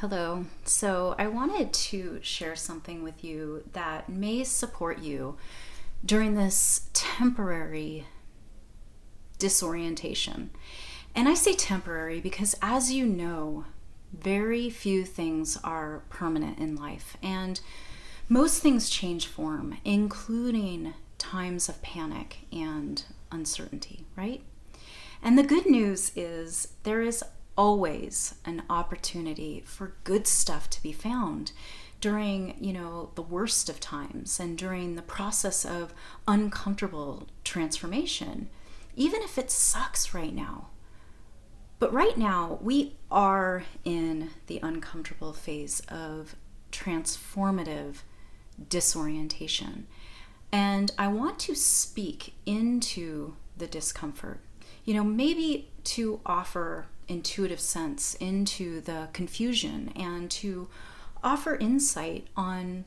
Hello. So I wanted to share something with you that may support you during this temporary disorientation. And I say temporary because, as you know, very few things are permanent in life, and most things change form, including times of panic and uncertainty, right? And the good news is there is always an opportunity for good stuff to be found during, the worst of times and during the process of uncomfortable transformation, even if it sucks right now. But right now, we are in the uncomfortable phase of transformative disorientation. And I want to speak into the discomfort, maybe to offer intuitive sense into the confusion and to offer insight on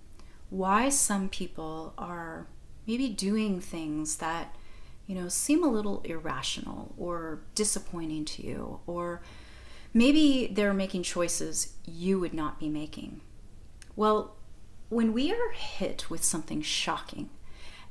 why some people are maybe doing things that, seem a little irrational or disappointing to you, or maybe they're making choices you would not be making. Well, when we are hit with something shocking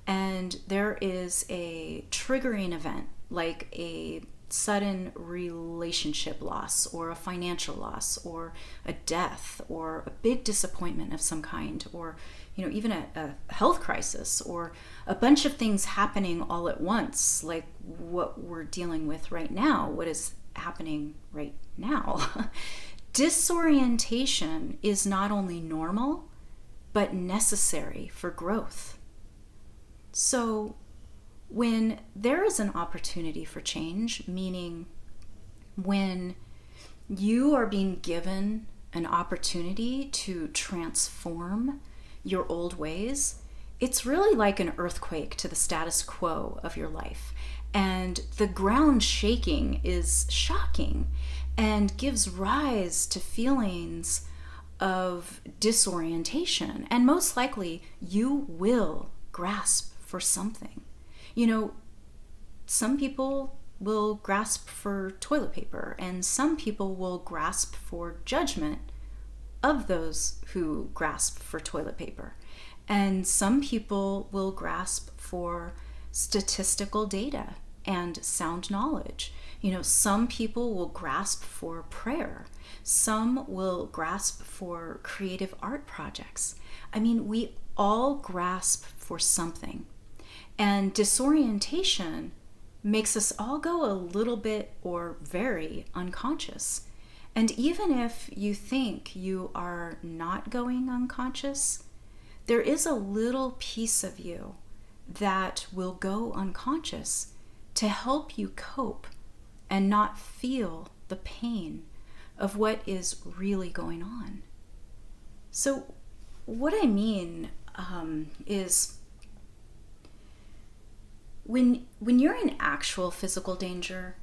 and there is a triggering event like a sudden relationship loss or a financial loss or a death or a big disappointment of some kind, or even a health crisis, or a bunch of things happening all at once, like what we're dealing with right now, what is happening right now. Disorientation is not only normal but necessary for growth. So when there is an opportunity for change, meaning when you are being given an opportunity to transform your old ways, it's really like an earthquake to the status quo of your life. And the ground shaking is shocking and gives rise to feelings of disorientation. And most likely, you will grasp for something. Some people will grasp for toilet paper, and some people will grasp for judgment of those who grasp for toilet paper. And some people will grasp for statistical data and sound knowledge. Some people will grasp for prayer. Some will grasp for creative art projects. We all grasp for something. And disorientation makes us all go a little bit or very unconscious. And even if you think you are not going unconscious, there is a little piece of you that will go unconscious to help you cope and not feel the pain of what is really going on. So what I mean is when you're in actual physical danger,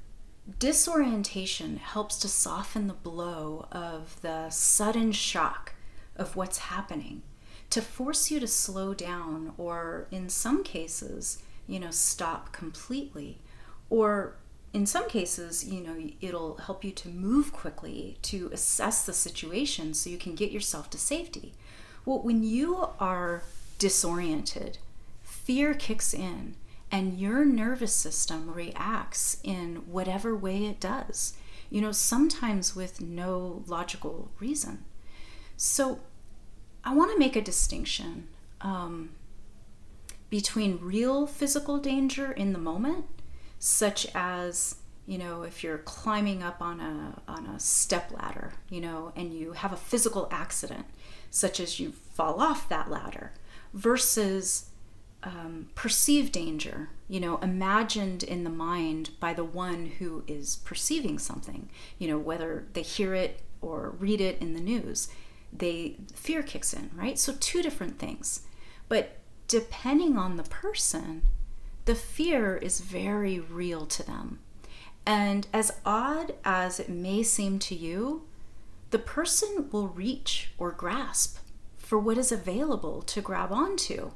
disorientation helps to soften the blow of the sudden shock of what's happening, to force you to slow down, or in some cases, stop completely. Or in some cases, it'll help you to move quickly to assess the situation so you can get yourself to safety. Well, when you are disoriented, fear kicks in and your nervous system reacts in whatever way it does, sometimes with no logical reason. So I want to make a distinction between real physical danger in the moment, such as, if you're climbing up on a step ladder, and you have a physical accident, such as you fall off that ladder, versus perceived danger, imagined in the mind by the one who is perceiving something, whether they hear it or read it in the news, fear kicks in, right? So two different things. But depending on the person, the fear is very real to them. And as odd as it may seem to you, the person will reach or grasp for what is available to grab onto.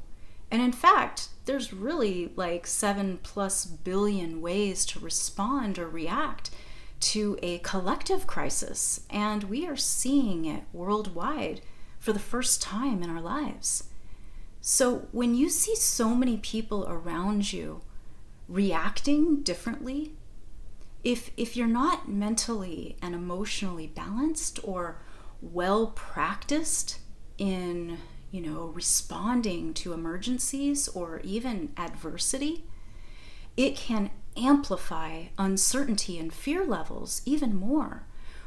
And in fact, there's really like 7+ billion ways to respond or react to a collective crisis, and we are seeing it worldwide for the first time in our lives. So when you see so many people around you reacting differently, if you're not mentally and emotionally balanced or well practiced in, responding to emergencies or even adversity, it can amplify uncertainty and fear levels even more,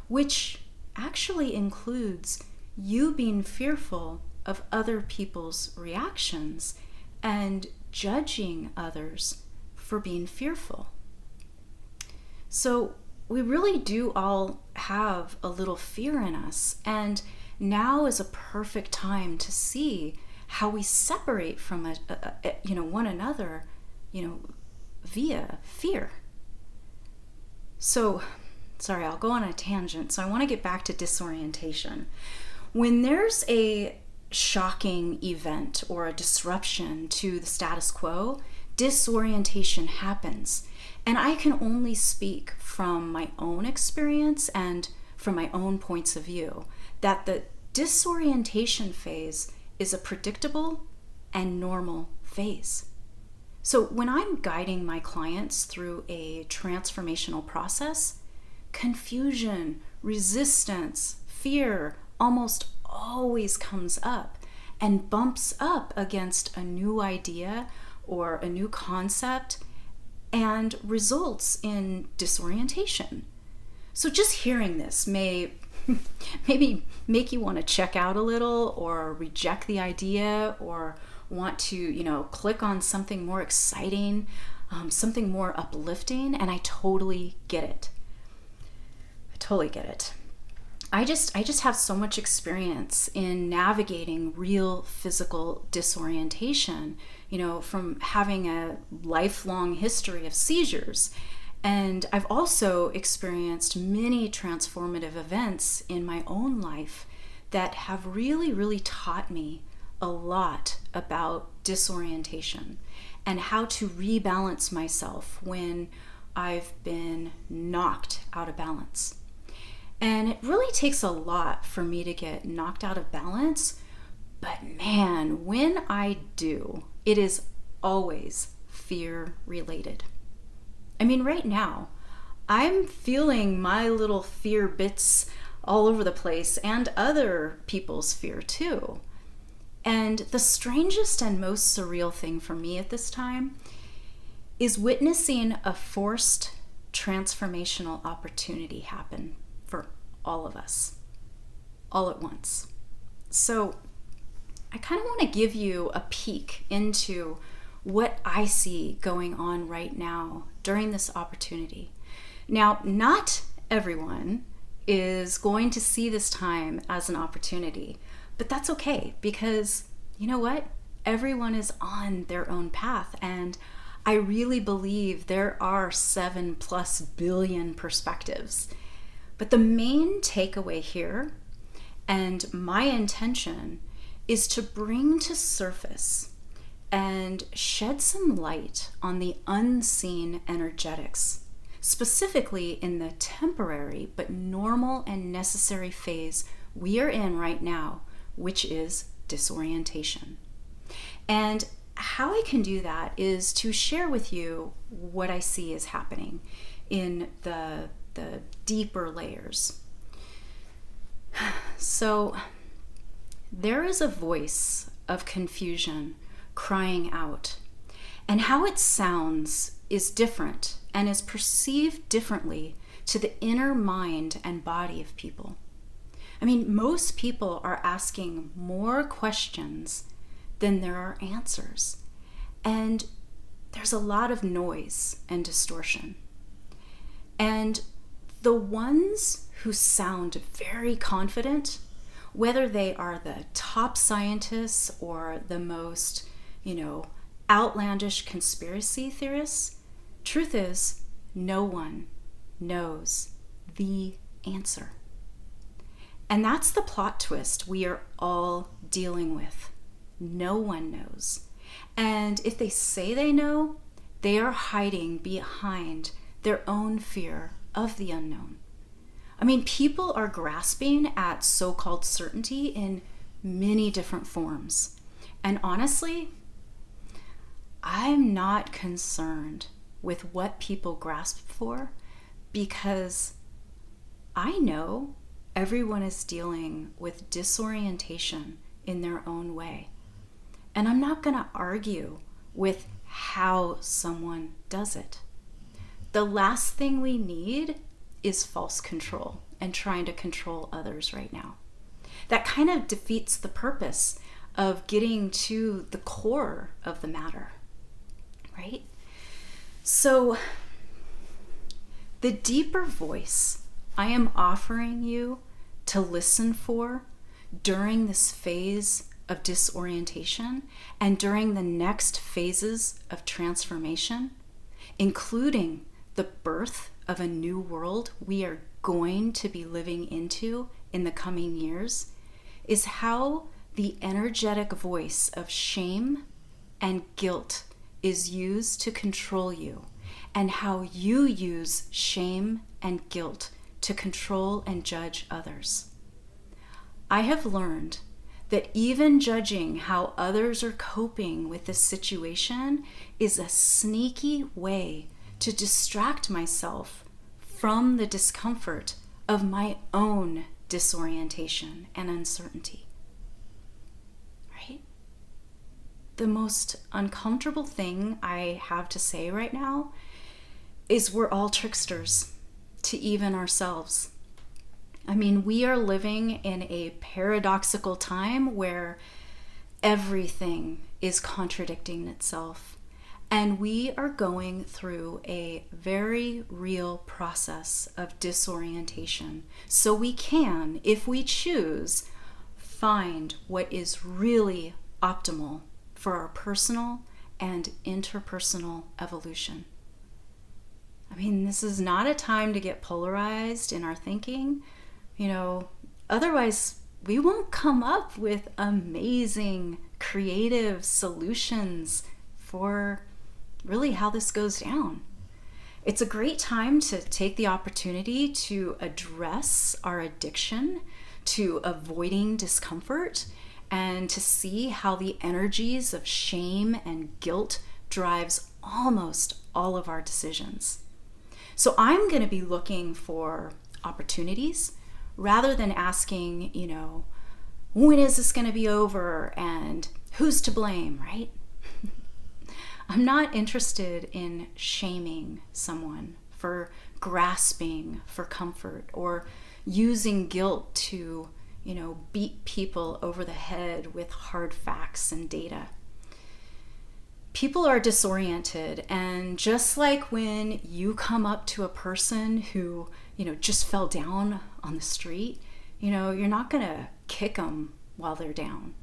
which actually includes you being fearful of other people's reactions and judging others for being fearful. So we really do all have a little fear in us, and now is a perfect time to see how we separate from one another, via fear. So, sorry, I'll go on a tangent. So I want to get back to disorientation. When there's a shocking event or a disruption to the status quo, disorientation happens. And I can only speak from my own experience and from my own points of view that the disorientation phase is a predictable and normal phase. So when I'm guiding my clients through a transformational process, confusion, resistance, fear almost always comes up and bumps up against a new idea or a new concept and results in disorientation. So just hearing this may maybe make you want to check out a little or reject the idea or want to, click on something more exciting, something more uplifting, and I totally get it. I just have so much experience in navigating real physical disorientation, from having a lifelong history of seizures. And I've also experienced many transformative events in my own life that have really, really taught me a lot about disorientation and how to rebalance myself when I've been knocked out of balance. And it really takes a lot for me to get knocked out of balance, but man, when I do, it is always fear related. I mean, right now, I'm feeling my little fear bits all over the place and other people's fear too. And the strangest and most surreal thing for me at this time is witnessing a forced transformational opportunity happen for all of us, all at once. So I kind of want to give you a peek into what I see going on right now during this opportunity. Now, not everyone is going to see this time as an opportunity, but that's okay, because you know what? Everyone is on their own path, and I really believe there are 7+ billion perspectives. But the main takeaway here, and my intention, is to bring to surface and shed some light on the unseen energetics, specifically in the temporary but normal and necessary phase we are in right now, which is disorientation. And how I can do that is to share with you what I see is happening in the deeper layers. So there is a voice of confusion crying out, and how it sounds is different and is perceived differently to the inner mind and body of people. I mean, most people are asking more questions than there are answers, and there's a lot of noise and distortion. And the ones who sound very confident, whether they are the top scientists or the most, outlandish conspiracy theorists, truth is, no one knows the answer. And that's the plot twist we are all dealing with. No one knows. And if they say they know, they are hiding behind their own fear of the unknown. I mean, people are grasping at so-called certainty in many different forms. And honestly, I'm not concerned with what people grasp for, because I know everyone is dealing with disorientation in their own way. And I'm not going to argue with how someone does it. The last thing we need is false control and trying to control others right now. That kind of defeats the purpose of getting to the core of the matter, right? So the deeper voice I am offering you to listen for during this phase of disorientation and during the next phases of transformation, including the birth of a new world we are going to be living into in the coming years, is how the energetic voice of shame and guilt is used to control you, and how you use shame and guilt to control and judge others. I have learned that even judging how others are coping with this situation is a sneaky way to distract myself from the discomfort of my own disorientation and uncertainty. Right? The most uncomfortable thing I have to say right now is we're all tricksters to even ourselves. I mean, we are living in a paradoxical time where everything is contradicting itself. And we are going through a very real process of disorientation. So we can, if we choose, find what is really optimal for our personal and interpersonal evolution. I mean, this is not a time to get polarized in our thinking. Otherwise we won't come up with amazing, creative solutions for really how this goes down. It's a great time to take the opportunity to address our addiction to avoiding discomfort and to see how the energies of shame and guilt drives almost all of our decisions. So I'm going to be looking for opportunities rather than asking, when is this going to be over and who's to blame, right? I'm not interested in shaming someone for grasping for comfort or using guilt to, beat people over the head with hard facts and data. People are disoriented, and just like when you come up to a person who, just fell down on the street, you're not going to kick them while they're down.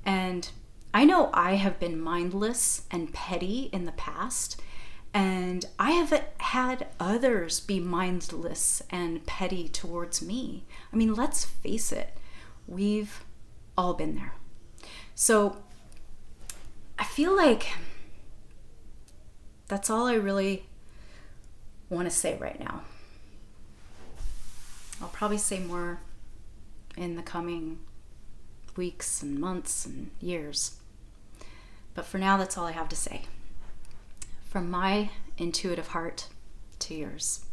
And I know I have been mindless and petty in the past, and I have had others be mindless and petty towards me. I mean, let's face it, we've all been there. So I feel like that's all I really want to say right now. I'll probably say more in the coming weeks and months and years. But for now, that's all I have to say. From my intuitive heart to yours.